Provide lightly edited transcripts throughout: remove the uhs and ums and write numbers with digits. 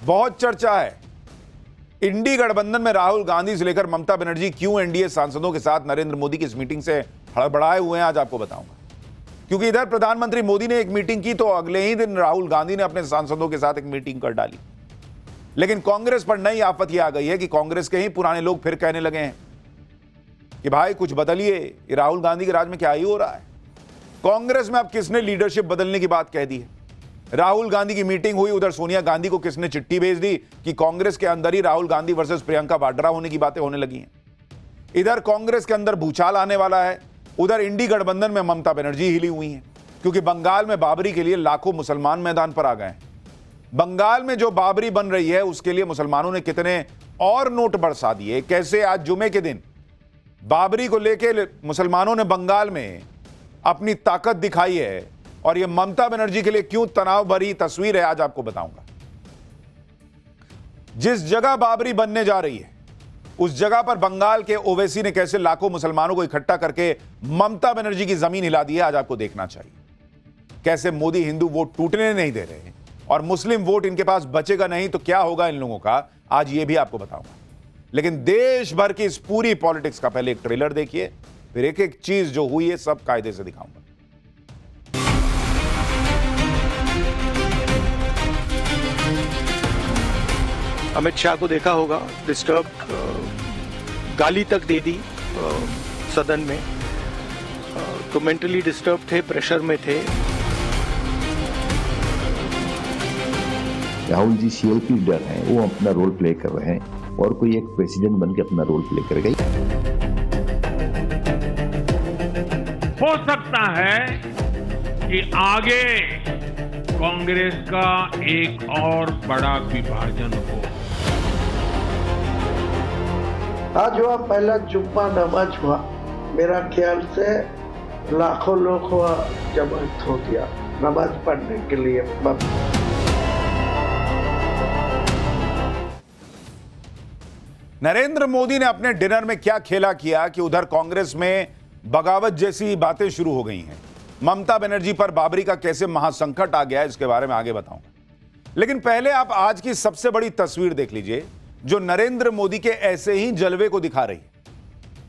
बहुत चर्चा है इंडी गठबंधन में राहुल गांधी से लेकर ममता बनर्जी क्यों एनडीए सांसदों के साथ नरेंद्र मोदी की इस मीटिंग से हड़बड़ाए हुए हैं, आज आपको बताऊंगा। क्योंकि इधर प्रधानमंत्री मोदी ने एक मीटिंग की तो अगले ही दिन राहुल गांधी ने अपने सांसदों के साथ एक मीटिंग कर डाली। लेकिन कांग्रेस पर नई आफत यह आ गई है कि कांग्रेस के ही पुराने लोग फिर कहने लगे हैं कि भाई कुछ बदलिए, राहुल गांधी के राज में क्या ही हो रहा है। कांग्रेस में अब किसने लीडरशिप बदलने की बात कह दी है। राहुल गांधी की मीटिंग हुई, उधर सोनिया गांधी को किसने चिट्ठी भेज दी कि कांग्रेस के अंदर ही राहुल गांधी वर्सेस प्रियंका वाड्रा होने की बातें होने लगी हैं। इधर कांग्रेस के अंदर भूचाल आने वाला है, उधर इंडी गठबंधन में ममता बनर्जी हिली हुई हैं, क्योंकि बंगाल में बाबरी के लिए लाखों मुसलमान मैदान पर आ गए हैं। बंगाल में जो बाबरी बन रही है उसके लिए मुसलमानों ने कितने और नोट बरसा दिए। कैसे आज जुमे के दिन बाबरी को लेकर मुसलमानों ने बंगाल में अपनी ताकत दिखाई है, और यह ममता बनर्जी के लिए क्यों तनाव भरी तस्वीर है, आज आपको बताऊंगा। जिस जगह बाबरी बनने जा रही है उस जगह पर बंगाल के ओवैसी ने कैसे लाखों मुसलमानों को इकट्ठा करके ममता बनर्जी की जमीन हिला दी है, आज आपको देखना चाहिए। कैसे मोदी हिंदू वोट टूटने नहीं दे रहे हैं और मुस्लिम वोट इनके पास बचेगा नहीं तो क्या होगा इन लोगों का, आज ये भी आपको बताऊंगा। लेकिन देश भर की इस पूरी पॉलिटिक्स का पहले एक ट्रेलर देखिए, फिर एक एक चीज जो हुई है सब कायदे से दिखाऊंगा। अमित शाह को देखा होगा डिस्टर्ब, गाली तक दे दी सदन में, तो मेंटली डिस्टर्ब थे, प्रेशर में थे। राहुल जी सीएलपी लीडर हैं, वो अपना रोल प्ले कर रहे हैं और कोई एक प्रेसिडेंट बन के अपना रोल प्ले कर गई। हो सकता है कि आगे कांग्रेस का एक और बड़ा विभाजन हो। आज हुआ पहला जुम्मा नमाज हुआ, मेरा ख्याल से लाखों लोग हुआ जमात हो गया नमाज पढ़ने के लिए। नरेंद्र मोदी ने अपने डिनर में क्या खेला किया कि उधर कांग्रेस में बगावत जैसी बातें शुरू हो गई हैं। ममता बनर्जी पर बाबरी का कैसे महासंकट आ गया है, इसके बारे में आगे बताऊंगा। लेकिन पहले आप आज की सबसे बड़ी तस्वीर देख लीजिए जो नरेंद्र मोदी के ऐसे ही जलवे को दिखा रही है।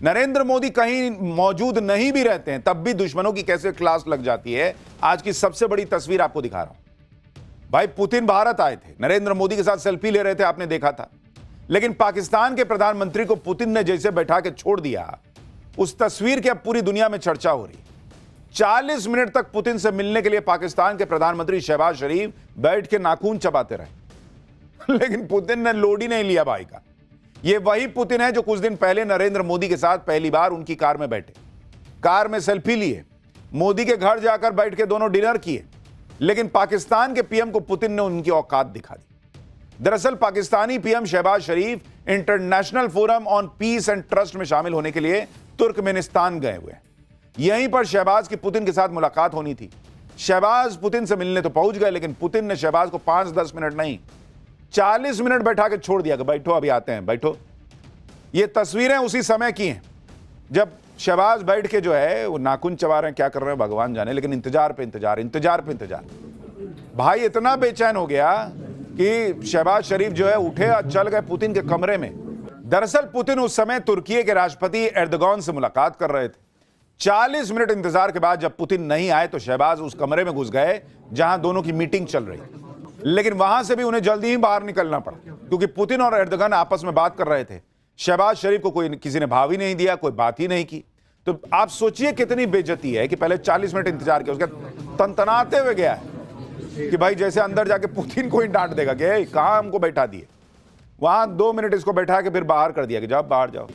नरेंद्र मोदी कहीं मौजूद नहीं भी रहते हैं तब भी दुश्मनों की कैसे क्लास लग जाती है। आज की सबसे बड़ी तस्वीर आपको दिखा रहा हूं। भाई पुतिन भारत आए थे, नरेंद्र मोदी के साथ सेल्फी ले रहे थे, आपने देखा था। लेकिन पाकिस्तान के प्रधानमंत्री को पुतिन ने जैसे बैठा के छोड़ दिया, उस तस्वीर की अब पूरी दुनिया में चर्चा हो रही है। 40 मिनट तक पुतिन से मिलने के लिए पाकिस्तान के प्रधानमंत्री शहबाज शरीफ बैठ के नाखून चबाते रहे, लेकिन पुतिन ने लोड ही नहीं लिया भाई का। यह वही पुतिन है जो कुछ दिन पहले नरेंद्र मोदी के साथ पहली बार उनकी कार में बैठे, कार में सेल्फी लिए, मोदी के घर जाकर बैठ के दोनों डिनर किए। लेकिन पाकिस्तान के पीएम को पुतिन ने उनकी औकात दिखा दी। दरअसल Pakistani PM Shahbaz Sharif international forum on peace and trust में शामिल होने के लिए तुर्कमेनिस्तान गए हुए हैं। यहीं पर शहबाज की पुतिन के साथ मुलाकात होनी थी। शहबाज पुतिन से मिलने तो पहुंच गए, लेकिन पुतिन ने शहबाज को 5-10 मिनट नहीं 40 मिनट बैठा के छोड़ दिया कि बैठो अभी आते हैं, बैठो। ये तस्वीरें उसी समय की हैं जब शहबाज बैठ के जो है वो नाखून चबा रहे हैं, क्या कर रहे हैं भगवान जाने, लेकिन इंतजार पे इंतजार, इंतजार पे इंतजार। भाई इतना बेचैन हो गया कि शहबाज शरीफ जो है उठे और चल गए पुतिन के कमरे में। दरअसल पुतिन उस समय तुर्की के राष्ट्रपति एर्दोगान से मुलाकात कर रहे थे। 40 मिनट इंतजार के बाद जब पुतिन नहीं आए तो शहबाज उस कमरे में घुस गए जहां दोनों की मीटिंग चल रही थी। लेकिन वहां से भी उन्हें जल्दी ही बाहर निकलना पड़ा, क्योंकि पुतिन और एर्दोगान आपस में बात कर रहे थे। शहबाज शरीफ को कोई किसी ने भाव ही नहीं दिया, कोई बात ही नहीं की। तो आप सोचिए कितनी बेइज्जती है कि पहले 40 मिनट इंतजार किया, उसके तनतनाते हुए गया है कि भाई जैसे अंदर जाके पुतिन को ही डांट देगा कि कहां हमको बैठा दिए। वहां 2 मिनट इसको बैठा के फिर बाहर कर दिया कि जाओ बाहर जाओ।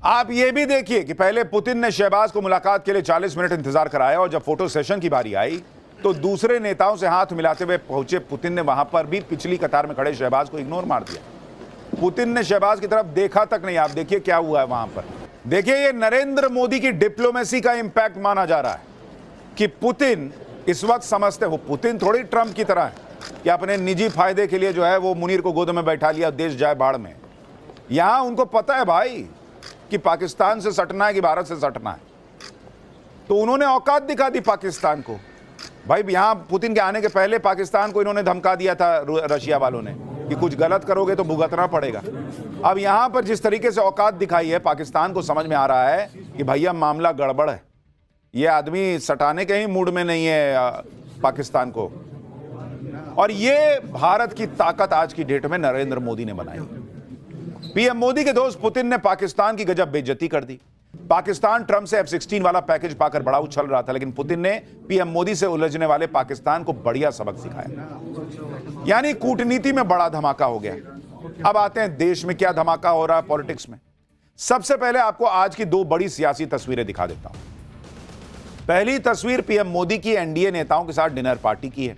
आप ये भी देखिए कि पहले पुतिन ने शहबाज को मुलाकात के लिए 40 मिनट इंतजार कराया, और जब फोटो सेशन की बारी आई तो दूसरे नेताओं से हाथ मिलाते हुए पहुंचे पुतिन ने वहां पर भी पिछली कतार में खड़े शहबाज को इग्नोर मार दिया। पुतिन ने शहबाज की तरफ देखा तक नहीं। आप देखिए क्या हुआ है वहां पर। देखिए ये नरेंद्र मोदी की डिप्लोमेसी का इंपैक्ट माना जा रहा है कि पुतिन इस वक्त समझते हैं, वो पुतिन थोड़ी ट्रंप की तरह है कि अपने निजी फायदे के लिए जो है वो मुनीर को गोद में बैठा लिया, देश जाए बाढ़ में। यहां उनको पता है भाई कि पाकिस्तान से सटना है कि भारत से सटना है, तो उन्होंने औकात दिखा दी पाकिस्तान को। भाई यहां पुतिन के आने के पहले पाकिस्तान को इन्होंने धमका दिया था रशिया वालों ने कि कुछ गलत करोगे तो भुगतना पड़ेगा। अब यहां पर जिस तरीके से औकात दिखाई है, पाकिस्तान को समझ में आ रहा है कि भैया मामला गड़बड़ है, ये आदमी सटाने के ही मूड में नहीं है पाकिस्तान को। और ये भारत की ताकत आज की डेट में नरेंद्र मोदी ने बनाई। पीएम मोदी के दोस्त पुतिन ने पाकिस्तान की गजब बेइज्जती कर दी। पाकिस्तान ट्रंप से F-16 वाला पैकेज पाकर बड़ा उछल रहा था, लेकिन पुतिन ने पीएम मोदी से उलझने वाले पाकिस्तान को बढ़िया सबक सिखाया। यानी कूटनीति में बड़ा धमाका हो गया। अब आते हैं देश में क्या धमाका हो रहा है पॉलिटिक्स में। सबसे पहले आपको आज की दो बड़ी सियासी तस्वीरें दिखा देता हूं। पहली तस्वीर पीएम मोदी की एनडीए नेताओं के साथ डिनर पार्टी की है।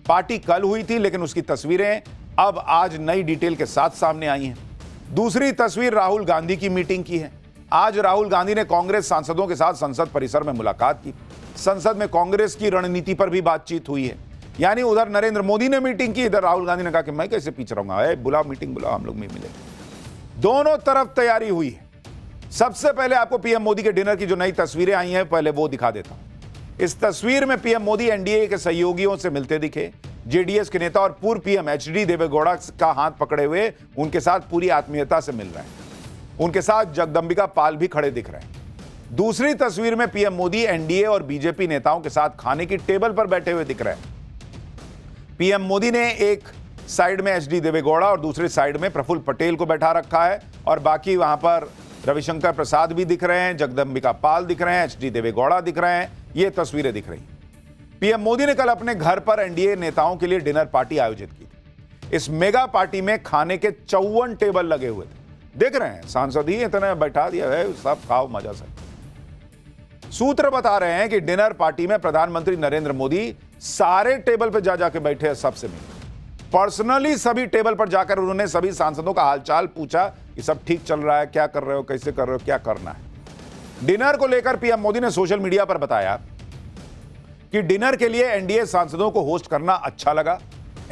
पार्टी कल हुई थी, लेकिन उसकी तस्वीरें अब आज नई डिटेल के साथ सामने आई हैं। दूसरी तस्वीर राहुल गांधी की मीटिंग की है। आज राहुल गांधी ने कांग्रेस सांसदों के साथ संसद परिसर में मुलाकात की। संसद में कांग्रेस की रणनीति पर भी बातचीत हुई है। यानी उधर नरेंद्र मोदी ने मीटिंग की, इधर राहुल गांधी ने कहा कि मैं कैसे पीछे रहूंगा, बुलाओ मीटिंग बुलाओ, हम लोग में मिलेंगे। दोनों तरफ तैयारी हुई है। सबसे पहले आपको पीएम मोदी के डिनर की जो नई तस्वीरें आई हैं, पहले वो दिखा देता हूं। इस तस्वीर में पीएम मोदी एनडीए के सहयोगियों से मिलते दिखे। जेडीएस के नेता और पूर्व पीएम एचडी देवेगौड़ा का हाथ पकड़े हुए उनके साथ पूरी आत्मीयता से मिल रहे हैं। उनके साथ जगदंबिका पाल भी खड़े दिख रहे हैं। दूसरी तस्वीर में पीएम मोदी एनडीए और बीजेपी नेताओं के साथ खाने की टेबल पर बैठे हुए दिख रहे हैं। पीएम मोदी ने एक साइड में एचडी देवेगौड़ा और दूसरी साइड में प्रफुल्ल पटेल को बैठा रखा है, और बाकी वहां पर रविशंकर प्रसाद भी दिख रहे हैं, जगदंबिका पाल दिख रहे हैं, एचडी देवेगौड़ा दिख रहे हैं। ये तस्वीरें दिख रही हैं। पीएम मोदी ने कल अपने घर पर एनडीए नेताओं के लिए डिनर पार्टी आयोजित की थी। इस मेगा पार्टी में खाने के 54 टेबल लगे हुए थे। देख रहे हैं, सांसद ही इतने बैठा दिया है, सब खाओ मजा से। सूत्र बता रहे हैं कि डिनर पार्टी में प्रधानमंत्री नरेंद्र मोदी सारे टेबल पर जा जाके बैठे हैं, सबसे मिले। पर्सनली सभी टेबल पर जाकर उन्होंने सभी सांसदों का हालचाल पूछा कि सब ठीक चल रहा है, क्या कर रहे हो, कैसे कर रहे हो, क्या करना है। डिनर को लेकर पीएम मोदी ने सोशल मीडिया पर बताया कि डिनर के लिए एनडीए सांसदों को होस्ट करना अच्छा लगा।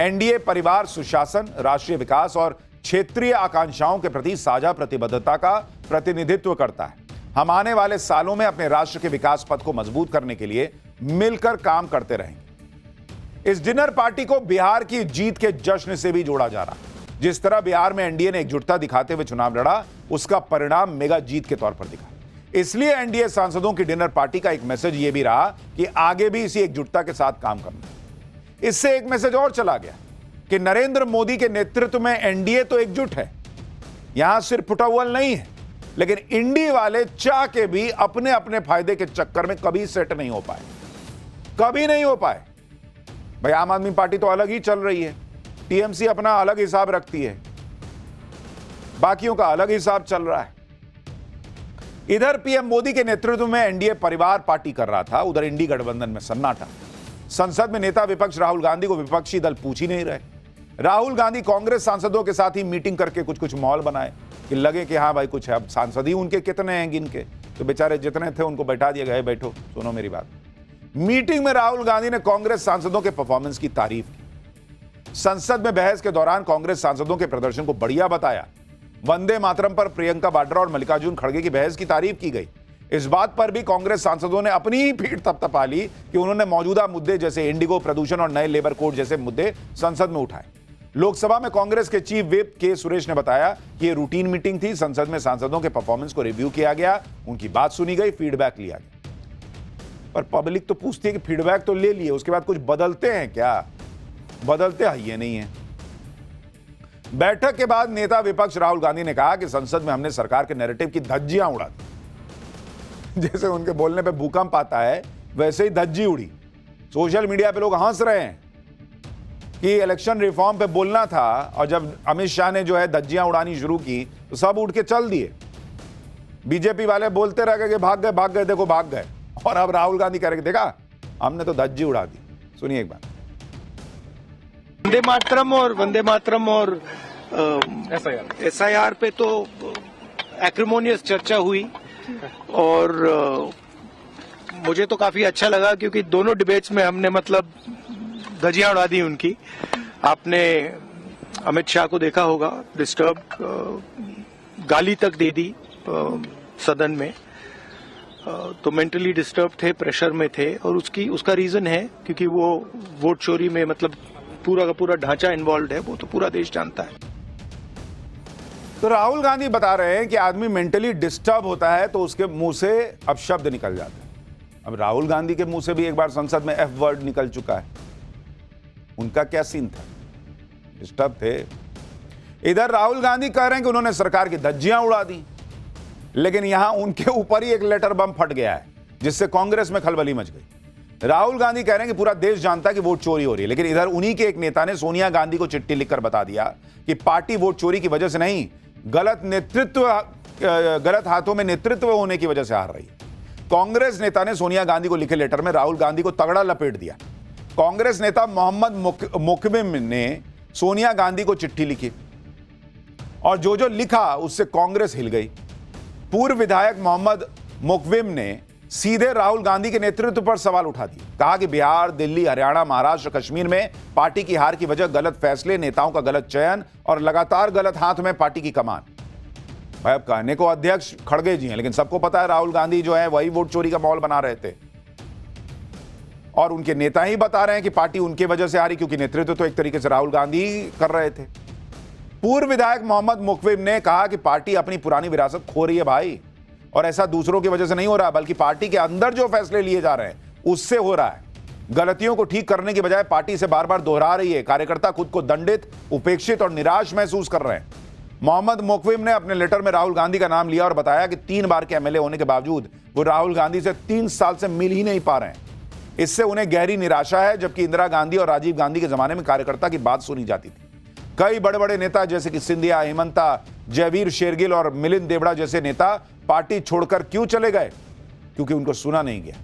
एनडीए परिवार सुशासन, राष्ट्रीय विकास और क्षेत्रीय आकांक्षाओं के प्रति साझा प्रतिबद्धता का प्रतिनिधित्व करता है। हम आने वाले सालों में अपने राष्ट्र के विकास पथ को मजबूत करने के लिए मिलकर काम करते रहेंगे। इस डिनर पार्टी को बिहार की जीत के जश्न से भी जोड़ा जा रहा है। जिस तरह बिहार में एनडीए ने एकजुटता दिखाते हुए चुनाव लड़ा, उसका परिणाम मेगा जीत के तौर पर दिखा। इसलिए एनडीए सांसदों की डिनर पार्टी का एक मैसेज यह भी रहा कि आगे भी इसी एकजुटता के साथ काम करना। इससे एक मैसेज और चला गया कि नरेंद्र मोदी के नेतृत्व में एनडीए तो एकजुट है, यहां सिर्फ फुटअव्वल नहीं है, लेकिन इंडी वाले चाह के भी अपने अपने फायदे के चक्कर में कभी सेट नहीं हो पाए, कभी नहीं हो पाए। भाई आम आदमी पार्टी तो अलग ही चल रही है, टीएमसी अपना अलग हिसाब रखती है, बाकियों का अलग हिसाब चल रहा है। इधर पीएम मोदी के नेतृत्व में एनडीए परिवार पार्टी कर रहा था, उधर इंडी गठबंधन में सन्नाटा। संसद में नेता विपक्ष राहुल गांधी को विपक्षी दल पूछ ही नहीं रहे। राहुल गांधी कांग्रेस सांसदों के साथ ही मीटिंग करके कुछ माहौल बनाए कि लगे कि हाँ भाई कुछ है। अब सांसद ही उनके कितने हैं गिन के, तो बेचारे जितने थे उनको बैठा दिया गया, बैठो सुनो मेरी बात। मीटिंग में राहुल गांधी ने कांग्रेस सांसदों के परफॉर्मेंस की तारीफ की। संसद में बहस के दौरान कांग्रेस सांसदों के प्रदर्शन को बढ़िया बताया। वंदे मातरम पर प्रियंका वाड्रा और मल्लिकार्जुन खड़गे की बहस की तारीफ की गई। इस बात पर भी कांग्रेस सांसदों ने अपनी ही पीठ थपथपा ली कि उन्होंने मौजूदा मुद्दे जैसे इंडिगो, प्रदूषण और नए लेबर कोड जैसे मुद्दे संसद में उठाए। लोकसभा में कांग्रेस के चीफ व्हिप के सुरेश ने बताया कि यह रूटीन मीटिंग थी। संसद में सांसदों के परफॉर्मेंस को रिव्यू किया गया, उनकी बात सुनी गई, फीडबैक लिया गया। पर पब्लिक तो पूछती है कि फीडबैक तो ले लिए, उसके बाद कुछ बदलते हैं क्या? बदलते हैं ये नहीं है। बैठक के बाद नेता विपक्ष राहुल गांधी ने कहा कि संसद में हमने सरकार के नैरेटिव की धज्जियां उड़ा दी। जैसे उनके बोलने पे भूकंप आता है, वैसे ही धज्जी उड़ी। सोशल मीडिया पे लोग हंस रहे हैं कि इलेक्शन रिफॉर्म पे बोलना था, और जब अमित शाह ने जो है धज्जियां उड़ानी शुरू की तो सब उठ के चल दिए। बीजेपी वाले बोलते रह गए कि भाग गए, देखो भाग गए। और अब राहुल गांधी कह रहे देखा हमने तो धज्जी उड़ा दी। सुनिए एक बार। वंदे मातरम और एसआईआर पे तो एक्रिमोनियस चर्चा हुई, और मुझे तो काफी अच्छा लगा क्योंकि दोनों डिबेट्स में हमने मतलब धज्जियां उड़ा दी उनकी। आपने अमित शाह को देखा होगा, डिस्टर्ब गाली तक दे दी सदन में, तो मेंटली डिस्टर्ब थे, प्रेशर में थे। और उसका रीजन है क्योंकि वो वोट चोरी में मतलब पूरा का पूरा ढांचा इन्वॉल्व है, वो तो पूरा देश जानता है। तो राहुल गांधी बता रहे हैं कि आदमी मेंटली डिस्टर्ब होता है तो उसके मुंह से अब शब्द निकल जाते हैं। अब राहुल गांधी के मुंह से भी एक बार संसद में एफ वर्ड निकल चुका है। उनका क्या सीन था? डिस्टर्ब थे। इधर राहुल गांधी कह रहे हैं कि उन्होंने सरकार की धज्जियां उड़ा दी, लेकिन यहां उनके ऊपर ही एक लेटर बम फट गया है जिससे कांग्रेस में खलबली मच गई। राहुल गांधी कह रहे हैं कि पूरा देश जानता है कि वोट चोरी हो रही है, लेकिन इधर उन्हीं के एक नेता ने सोनिया गांधी को चिट्ठी लिखकर बता दिया कि पार्टी वोट चोरी की वजह से नहीं, गलत हाथों में नेतृत्व होने की वजह से हार रही है। कांग्रेस नेता ने सोनिया गांधी को लिखे लेटर में राहुल गांधी को तगड़ा लपेट दिया। कांग्रेस नेता मोहम्मद मोकविम ने सोनिया गांधी को चिट्ठी लिखी और जो जो लिखा उससे कांग्रेस हिल गई। पूर्व विधायक मोहम्मद मोकविम ने सीधे राहुल गांधी के नेतृत्व पर सवाल उठा दिए। कहा कि बिहार, दिल्ली, हरियाणा, महाराष्ट्र, कश्मीर में पार्टी की हार की वजह गलत फैसले, नेताओं का गलत चयन और लगातार गलत हाथ में पार्टी की कमान। भाई अब कहने को अध्यक्ष खड़गे जी हैं, लेकिन सबको पता है राहुल गांधी जो है वही वोट चोरी का माहौल बना रहे थे और उनके नेता ही बता रहे हैं कि पार्टी उनकी वजह से हारी, क्योंकि नेतृत्व तो एक तरीके से राहुल गांधी कर रहे थे। पूर्व विधायक मोहम्मद मुकविम ने कहा कि पार्टी अपनी पुरानी विरासत खो रही है भाई, और ऐसा दूसरों की वजह से नहीं हो रहा, बल्कि पार्टी के अंदर जो फैसले लिए जा रहे हैं उससे हो रहा है। गलतियों को ठीक करने की बजाय पार्टी से बार बार दोहरा रही है। कार्यकर्ता खुद को दंडित, उपेक्षित और निराश महसूस कर रहे हैं। मोहम्मद मुकविम ने अपने लेटर में राहुल गांधी का नाम लिया और बताया कि 3 बार के एमएलए होने के बावजूद वो राहुल गांधी से 3 साल से मिल ही नहीं पा रहे हैं। इससे उन्हें गहरी निराशा है, जबकि इंदिरा गांधी और राजीव गांधी के जमाने में कार्यकर्ता की बात सुनी जाती थी। कई बड़े बड़े नेता जैसे कि सिंधिया, हेमंता, जयवीर शेरगिल और मिलिंद देवड़ा जैसे नेता पार्टी छोड़कर क्यों चले गए? क्योंकि उनको सुना नहीं गया।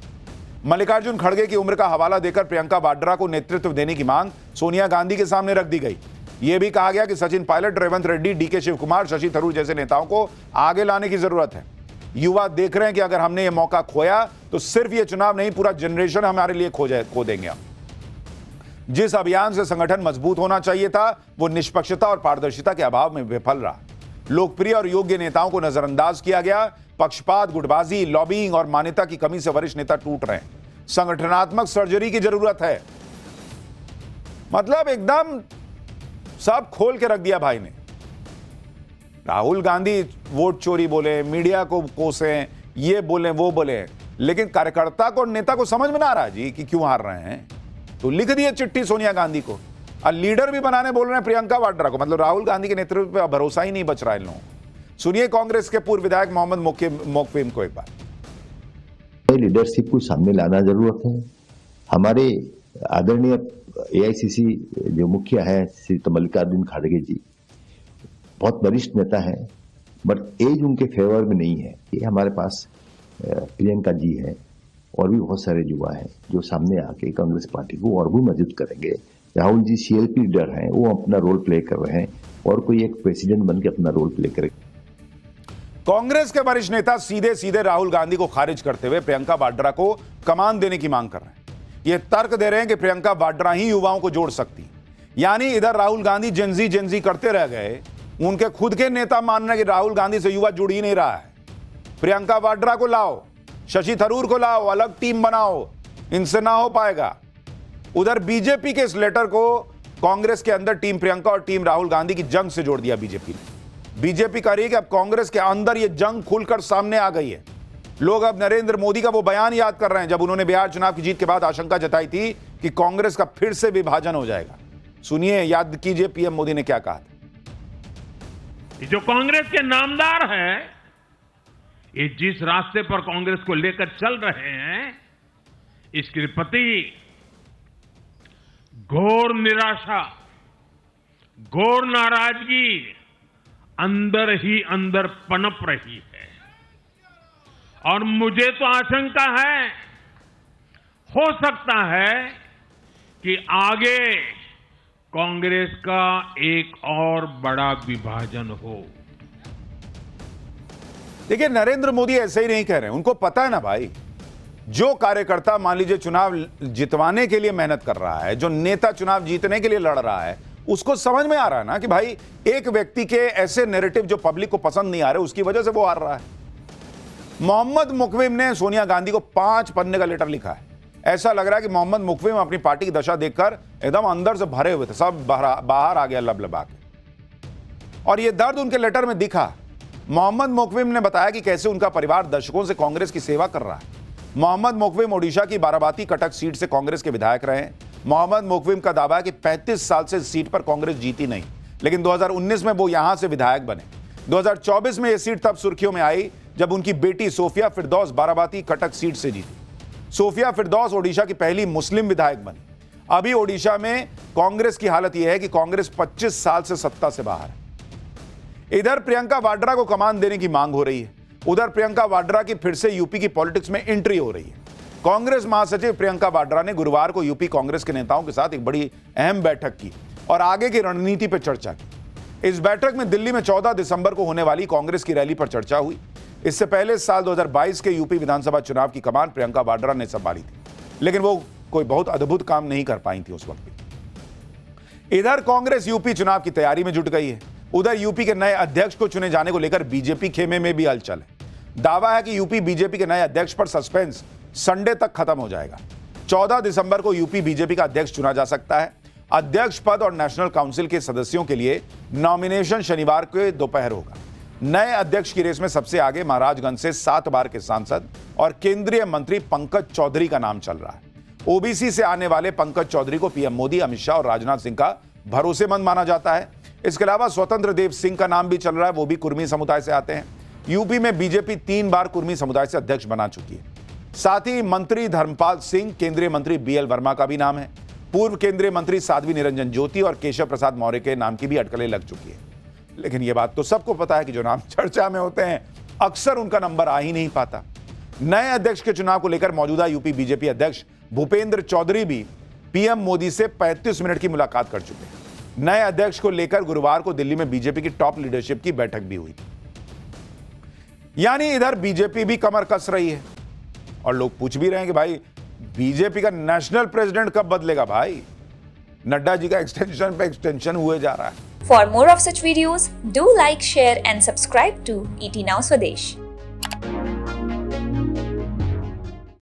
मल्लिकार्जुन खड़गे की उम्र का हवाला देकर प्रियंका वाड्रा को नेतृत्व देने की मांग सोनिया गांधी के सामने रख दी गई। यह भी कहा गया कि सचिन पायलट, रेवंत रेड्डी, डीके शिवकुमार, शशि थरूर जैसे नेताओं को आगे लाने की जरूरत है। युवा देख रहे हैं कि अगर हमने यह मौका खोया तो सिर्फ यह चुनाव नहीं, पूरा जनरेशन हमारे लिए खो देंगे हम। जिस अभियान से संगठन मजबूत होना चाहिए था वो निष्पक्षता और पारदर्शिता के अभाव में विफल रहा। लोकप्रिय और योग्य नेताओं को नजरअंदाज किया गया। पक्षपात, गुटबाजी, लॉबिंग और मान्यता की कमी से वरिष्ठ नेता टूट रहे हैं। संगठनात्मक सर्जरी की जरूरत है। मतलब एकदम सब खोल के रख दिया भाई ने। राहुल गांधी वोट चोरी बोले, मीडिया को कोसे, ये बोले वो बोले, लेकिन कार्यकर्ता को, नेता को समझ में ना आ रहा जी कि क्यों हार रहे हैं। तो लिख दिए चिट्ठी सोनिया गांधी को और लीडर भी बनाने बोल रहे हैं प्रियंका वाड्रा को। मतलब राहुल गांधी के नेतृत्व पे भरोसा ही नहीं बच रहा है इन लोगों को। सुनिए कांग्रेस के पूर्व विधायक मोहम्मद मोकविम को एक बार। लीडरशिप को सामने लाना जरूरत है। हमारे आदरणीय एआईसीसी जो मुखिया है श्री मल्लिकार्जुन खड़गे जी बहुत वरिष्ठ नेता है, बट एज उनके फेवर में नहीं है। ये हमारे पास प्रियंका जी है और भी बहुत सारे युवा हैं जो सामने आके कांग्रेस पार्टी को और भी मजबूत करेंगे। राहुल जी सीएलपी लीडर हैं, वो अपना रोल प्ले कर रहे हैं और कोई एक प्रेसिडेंट बनकर अपना रोल प्ले करेगा। कांग्रेस के वरिष्ठ नेता सीधे सीधे राहुल गांधी को खारिज करते हुए प्रियंका वाड्रा को कमान देने की मांग कर रहे हैं। ये तर्क दे रहे हैं कि प्रियंका वाड्रा ही युवाओं को जोड़ सकती। यानी इधर राहुल गांधी जेंजी करते रह गए, उनके खुद के नेता मान रहे हैं कि राहुल गांधी से युवा जुड़ ही नहीं रहा है। प्रियंका वाड्रा को लाओ, शशि थरूर को लाओ, अलग टीम बनाओ, इनसे ना हो पाएगा। उधर बीजेपी के इस लेटर को कांग्रेस के अंदर टीम प्रियंका और टीम राहुल गांधी की जंग से जोड़ दिया बीजेपी ने। बीजेपी कह रही है कि अब कांग्रेस के अंदर यह जंग खुलकर सामने आ गई है। लोग अब नरेंद्र मोदी का वो बयान याद कर रहे हैं जब उन्होंने बिहार चुनाव की जीत के बाद आशंका जताई थी कि कांग्रेस का फिर से विभाजन हो जाएगा। सुनिए, याद कीजिए पीएम मोदी ने क्या कहा था। जो कांग्रेस के नामदार हैं, ये जिस रास्ते पर कांग्रेस को लेकर चल रहे हैं, इसके प्रति घोर निराशा, घोर नाराजगी अंदर ही अंदर पनप रही है। और मुझे तो आशंका है, हो सकता है कि आगे कांग्रेस का एक और बड़ा विभाजन हो। देखिए, नरेंद्र मोदी ऐसे ही नहीं कह रहे हैं। उनको पता है ना भाई, जो कार्यकर्ता मान लीजिए चुनाव जितवाने के लिए मेहनत कर रहा है, जो नेता चुनाव जीतने के लिए लड़ रहा है, उसको समझ में आ रहा है ना कि भाई एक व्यक्ति के ऐसे नैरेटिव जो पब्लिक को पसंद नहीं आ रहे, उसकी वजह से वो हार रहा है। मोहम्मद मुकविम ने सोनिया गांधी को 5 पन्ने का लेटर लिखा है ऐसा लग रहा है कि मोहम्मद मुकविम अपनी पार्टी की दशा देखकर एकदम अंदर से भरे हुए थे, सब बाहर आ गया लबलबा के। और यह दर्द उनके लेटर में दिखा। मोहम्मद मुकविम ने बताया कि कैसे उनका परिवार दशकों से कांग्रेस की सेवा कर रहा है। मोहम्मद मुकविम ओडिशा की बाराबाती कटक सीट से कांग्रेस के विधायक रहे हैं। मोहम्मद मुकविम का दावा है कि 35 साल से सीट पर कांग्रेस जीती नहीं, लेकिन 2019 में वो यहां से विधायक बने। 2024 में यह सीट तब सुर्खियों में आई जब उनकी बेटी सोफिया फिरदौस बाराबाती कटक सीट से जीती। सोफिया फिरदौस ओडिशा की पहली मुस्लिम विधायक बनी। अभी ओडिशा में कांग्रेस की हालत यह है कि कांग्रेस 25 साल से सत्ता से बाहर है। इधर प्रियंका वाड्रा को कमान देने की मांग हो रही है, उधर प्रियंका वाड्रा की फिर से यूपी की पॉलिटिक्स में एंट्री हो रही है। कांग्रेस महासचिव प्रियंका वाड्रा ने गुरुवार को यूपी कांग्रेस के नेताओं के साथ एक बड़ी अहम बैठक की और आगे की रणनीति पर चर्चा की। इस बैठक में दिल्ली में 14 दिसंबर को होने वाली कांग्रेस की रैली पर चर्चा हुई। इससे पहले साल 2022 के यूपी विधानसभा चुनाव की कमान प्रियंका वाड्रा ने संभाली थी, लेकिन वो कोई बहुत अद्भुत काम नहीं कर पाई थी उस वक्त। इधर कांग्रेस यूपी चुनाव की तैयारी में जुट गई है। उधर यूपी के नए अध्यक्ष को चुने जाने को लेकर बीजेपी खेमे में भी हलचल है। दावा है कि यूपी बीजेपी के नए अध्यक्ष पर सस्पेंस संडे तक खत्म हो जाएगा। 14 दिसंबर को यूपी बीजेपी का अध्यक्ष चुना जा सकता है। अध्यक्ष पद और नेशनल काउंसिल के सदस्यों के लिए नॉमिनेशन शनिवार को दोपहर होगा। नए अध्यक्ष की रेस में सबसे आगे महाराजगंज से 7 बार के सांसद और केंद्रीय मंत्री पंकज चौधरी का नाम चल रहा है। ओबीसी से आने वाले पंकज चौधरी को पीएम मोदी, अमित शाह और राजनाथ सिंह का भरोसेमंद माना जाता है। इसके अलावा स्वतंत्र देव सिंह का नाम भी चल रहा है, वो भी कुर्मी समुदाय से आते हैं। यूपी में बीजेपी 3 बार कुर्मी समुदाय से अध्यक्ष बना चुकी है। साथ ही मंत्री धर्मपाल सिंह, केंद्रीय मंत्री बीएल वर्मा का भी नाम है। पूर्व केंद्रीय मंत्री साध्वी निरंजन ज्योति और केशव प्रसाद मौर्य के नाम की भी अटकलें लग चुकी है। लेकिन यह बात तो सबको पता है कि जो नाम चर्चा में होते हैं अक्सर उनका नंबर आ ही नहीं पाता। नए अध्यक्ष के चुनाव को लेकर मौजूदा यूपी बीजेपी अध्यक्ष भूपेंद्र चौधरी भी पीएम मोदी से 35 मिनट की मुलाकात कर चुके हैं। नए अध्यक्ष को लेकर गुरुवार को दिल्ली में बीजेपी की टॉप लीडरशिप की बैठक भी हुई थी। यानी इधर बीजेपी भी कमर कस रही है और लोग पूछ भी रहे हैं कि भाई बीजेपी का नेशनल प्रेसिडेंट कब बदलेगा। भाई नड्डा जी का एक्सटेंशन पे एक्सटेंशन हुए जा रहा है। For more of such videos, do like, share and subscribe to ET Now Swadesh.